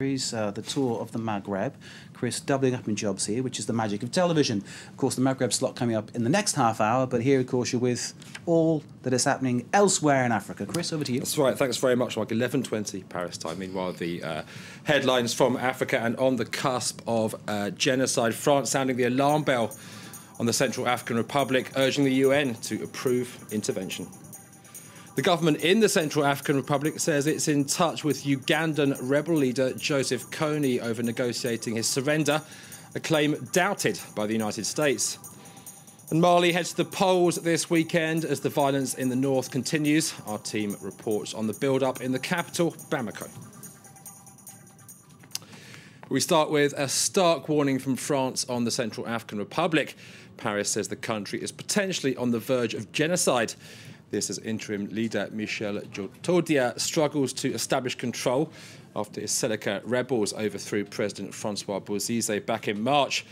The tour of the Maghreb. Chris doubling up in jobs here, which is the magic of television. Of course, the Maghreb slot coming up in the next half hour, but here, of course, you're with all that is happening elsewhere in Africa. Chris, over to you. That's right. Thanks very much, Mike. 11:20 Paris time. Meanwhile, the headlines from Africa, and on the cusp of genocide. France sounding the alarm bell on the Central African Republic, urging the UN to approve intervention. The government in the Central African Republic says it's in touch with Ugandan rebel leader Joseph Kony over negotiating his surrender, a claim doubted by the United States. And Mali heads to the polls this weekend as the violence in the north continues. Our team reports on the build-up in the capital, Bamako. We start with a stark warning from France on the Central African Republic. Paris says the country is potentially on the verge of genocide. This as interim leader Michel Djotodia struggles to establish control after his Seleka rebels overthrew President Francois Bozize back in March.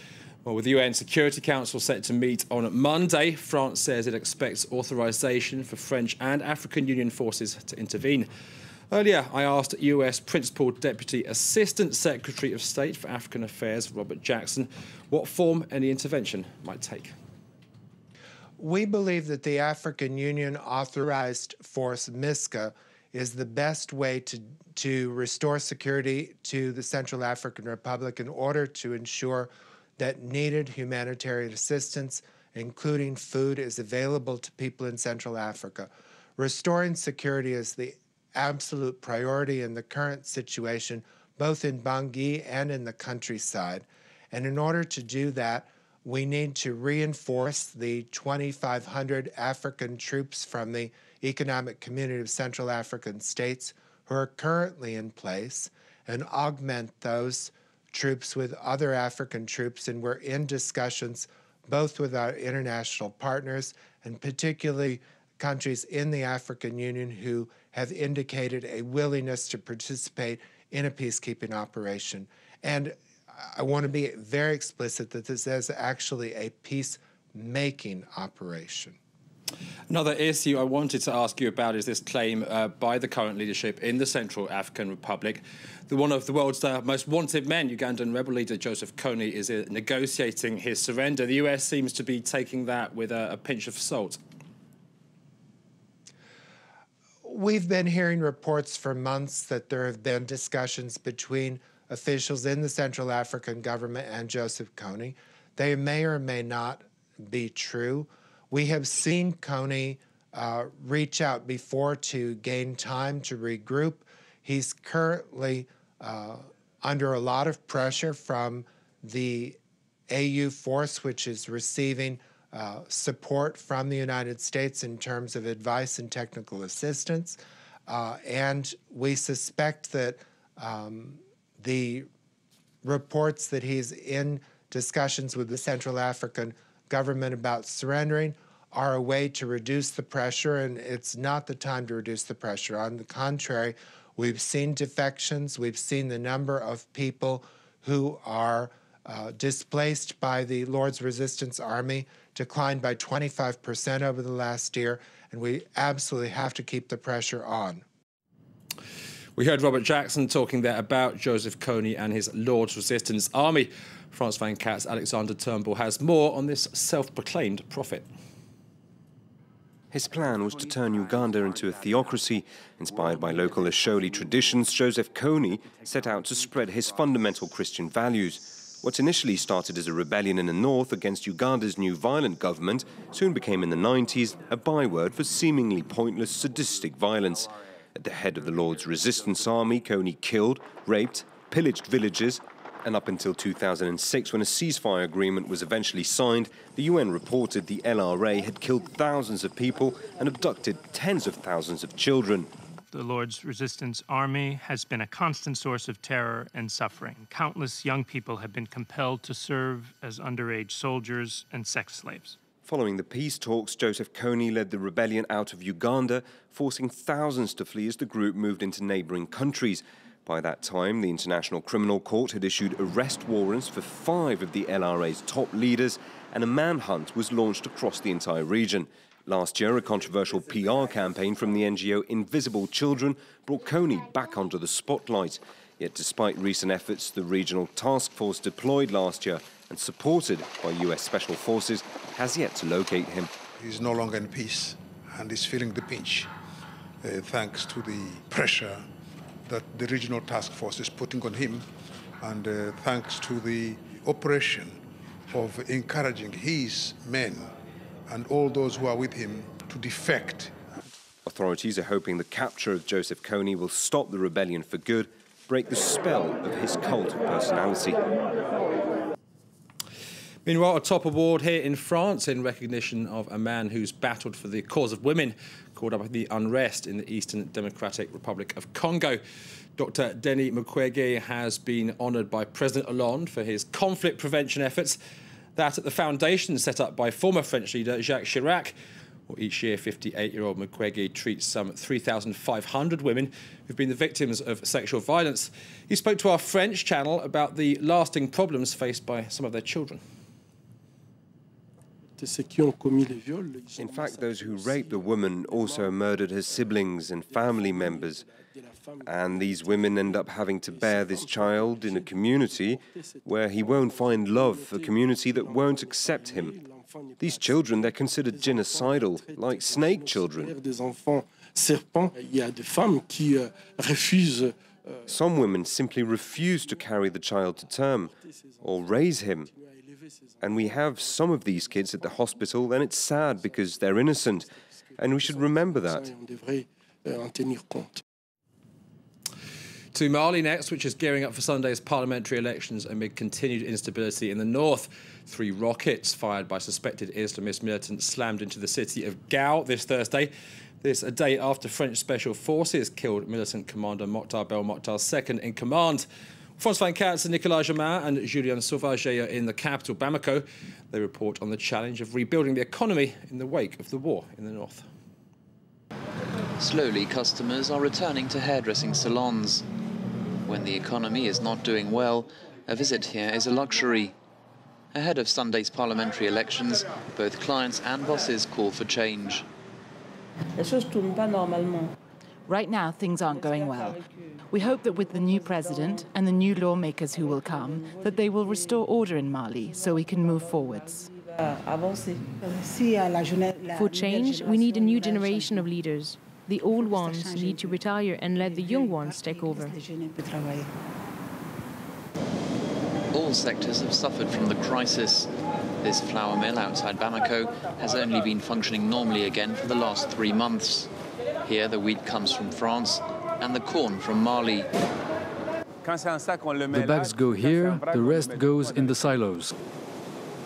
Well, with the UN Security Council set to meet on Monday, France says it expects authorization for French and African Union forces to intervene. Earlier, I asked US Principal Deputy Assistant Secretary of State for African Affairs, Robert Jackson, what form any intervention might take. We believe that the African Union authorized force, MISCA, is the best way to restore security to the Central African Republic in order to ensure that needed humanitarian assistance, including food, is available to people in Central Africa. Restoring security is the absolute priority in the current situation, both in Bangui and in the countryside. And in order to do that, we need to reinforce the 2,500 African troops from the Economic Community of Central African States who are currently in place and augment those troops with other African troops. And we're in discussions both with our international partners and particularly countries in the African Union who have indicated a willingness to participate in a peacekeeping operation. And I want to be very explicit that this is actually a peacemaking operation. Another issue I wanted to ask you about is this claim by the current leadership in the Central African Republic. One of the world's most wanted men, Ugandan rebel leader Joseph Kony, is negotiating his surrender. The US seems to be taking that with a pinch of salt. We've been hearing reports for months that there have been discussions between officials in the Central African government and Joseph Kony. They may or may not be true. We have seen Kony reach out before to gain time to regroup. He's currently under a lot of pressure from the AU force, which is receiving support from the United States in terms of advice and technical assistance. And we suspect that the reports that he's in discussions with the Central African government about surrendering are a way to reduce the pressure, and it's not the time to reduce the pressure. On the contrary, we've seen defections, we've seen the number of people who are displaced by the Lord's Resistance Army decline by 25% over the last year, and we absolutely have to keep the pressure on. We heard Robert Jackson talking there about Joseph Kony and his Lord's Resistance Army. France 24's Alexander Turnbull has more on this self-proclaimed prophet. His plan was to turn Uganda into a theocracy. Inspired by local Asholi traditions, Joseph Kony set out to spread his fundamental Christian values. What initially started as a rebellion in the north against Uganda's new violent government soon became in the 90s a byword for seemingly pointless, sadistic violence. At the head of the Lord's Resistance Army, Kony killed, raped, pillaged villages, and up until 2006, when a ceasefire agreement was eventually signed, the UN reported the LRA had killed thousands of people and abducted tens of thousands of children. The Lord's Resistance Army has been a constant source of terror and suffering. Countless young people have been compelled to serve as underage soldiers and sex slaves. Following the peace talks, Joseph Kony led the rebellion out of Uganda, forcing thousands to flee as the group moved into neighbouring countries. By that time, the International Criminal Court had issued arrest warrants for 5 of the LRA's top leaders, and a manhunt was launched across the entire region. Last year, a controversial PR campaign from the NGO Invisible Children brought Kony back onto the spotlight. Yet despite recent efforts, the regional task force deployed last year and supported by US Special Forces has yet to locate him. He's no longer in peace and is feeling the pinch thanks to the pressure that the regional task force is putting on him and thanks to the operation of encouraging his men and all those who are with him to defect. Authorities are hoping the capture of Joseph Kony will stop the rebellion for good, break the spell of his cult of personality. Meanwhile, a top award here in France in recognition of a man who's battled for the cause of women, caught up in the unrest in the Eastern Democratic Republic of Congo. Dr. Denis Mukwege has been honoured by President Hollande for his conflict prevention efforts. That at the foundation set up by former French leader Jacques Chirac. Well, each year, 58-year-old Mukwege treats some 3,500 women who've been the victims of sexual violence. He spoke to our French channel about the lasting problems faced by some of their children. In fact, those who raped the woman also murdered her siblings and family members. And these women end up having to bear this child in a community where he won't find love, a community that won't accept him. These children, they're considered genocidal, like snake children. Some women simply refuse to carry the child to term or raise him. And we have some of these kids at the hospital, and it's sad because they're innocent, and we should remember that. To Mali next, which is gearing up for Sunday's parliamentary elections amid continued instability in the north. 3 rockets fired by suspected Islamist militants slammed into the city of Gao this Thursday. This a day after French special forces killed militant commander Mokhtar Belmokhtar's second in command. Franz van Katz, Nicolas Jamin and Julien Sauvage are in the capital, Bamako. They report on the challenge of rebuilding the economy in the wake of the war in the north. Slowly, customers are returning to hairdressing salons. When the economy is not doing well, a visit here is a luxury. Ahead of Sunday's parliamentary elections, both clients and bosses call for change. Right now, things aren't going well. We hope that with the new president and the new lawmakers who will come, that they will restore order in Mali so we can move forwards. For change, we need a new generation of leaders. The old ones need to retire and let the young ones take over. All sectors have suffered from the crisis. This flour mill outside Bamako has only been functioning normally again for the last 3 months. Here, the wheat comes from France and the corn from Mali. The bags go here, the rest goes in the silos.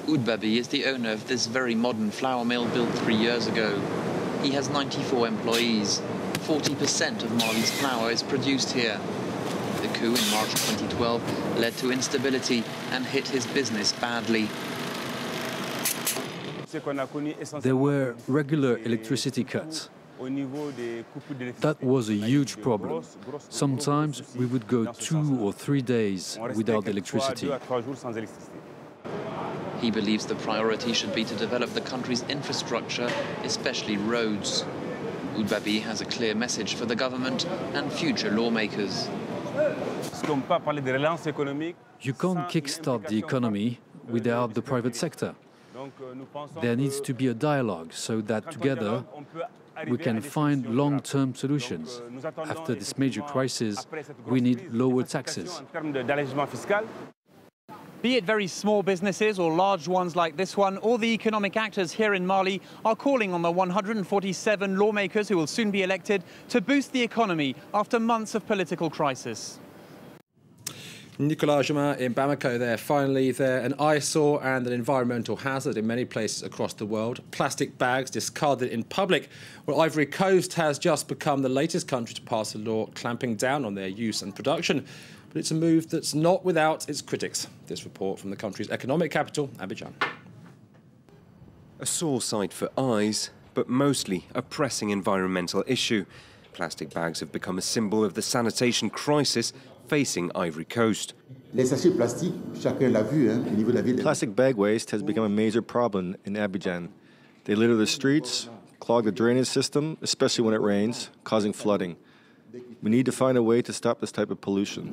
Oudbabi is the owner of this very modern flour mill built 3 years ago. He has 94 employees. 40% of Mali's flour is produced here. The coup in March 2012 led to instability and hit his business badly. There were regular electricity cuts. That was a huge problem. Sometimes we would go 2 or 3 days without electricity. He believes the priority should be to develop the country's infrastructure, especially roads. Oudbabi has a clear message for the government and future lawmakers. You can't kickstart the economy without the private sector. There needs to be a dialogue so that together we can find long-term solutions. After this major crisis, we need lower taxes. Be it very small businesses or large ones like this one, all the economic actors here in Mali are calling on the 147 lawmakers who will soon be elected to boost the economy after months of political crisis. Nicolas Jamin in Bamako there. Finally, they're an eyesore and an environmental hazard in many places across the world. Plastic bags discarded in public. Well, Ivory Coast has just become the latest country to pass a law clamping down on their use and production. But it's a move that's not without its critics. This report from the country's economic capital, Abidjan. A sore sight for eyes, but mostly a pressing environmental issue. Plastic bags have become a symbol of the sanitation crisis facing Ivory Coast. Plastic bag waste has become a major problem in Abidjan. They litter the streets, clog the drainage system, especially when it rains, causing flooding. We need to find a way to stop this type of pollution.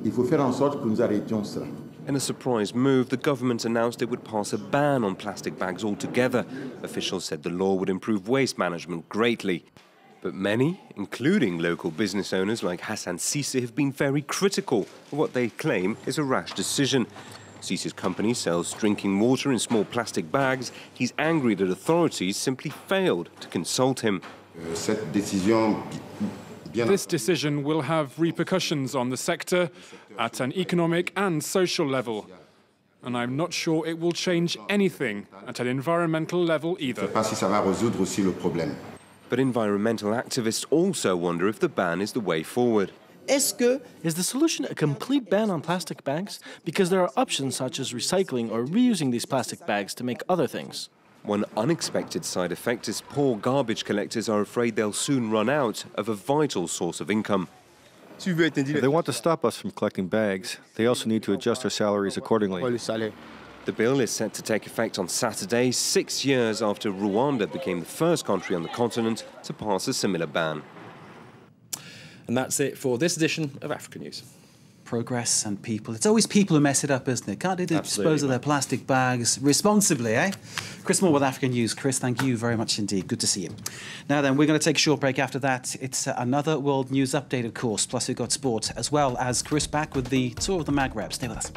In a surprise move, the government announced it would pass a ban on plastic bags altogether. Officials said the law would improve waste management greatly. But many, including local business owners like Hassan Cisse, have been very critical of what they claim is a rash decision. Cisse's company sells drinking water in small plastic bags. He's angry that authorities simply failed to consult him. This decision will have repercussions on the sector at an economic and social level. And I'm not sure it will change anything at an environmental level either. But environmental activists also wonder if the ban is the way forward. Is the solution a complete ban on plastic bags? Because there are options such as recycling or reusing these plastic bags to make other things. One unexpected side effect is poor garbage collectors are afraid they'll soon run out of a vital source of income. If they want to stop us from collecting bags, they also need to adjust our salaries accordingly. The bill is set to take effect on Saturday, 6 years after Rwanda became the first country on the continent to pass a similar ban. And that's it for this edition of Africa News. Progress and people. It's always people who mess it up, isn't it? Can't they dispose of their plastic bags responsibly, eh? Chris Moore with Africa News. Chris, thank you very much indeed. Good to see you. Now then, we're going to take a short break after that. It's another World News Update, of course. Plus we've got sport, as well as Chris back with the tour of the Maghreb. Stay with us.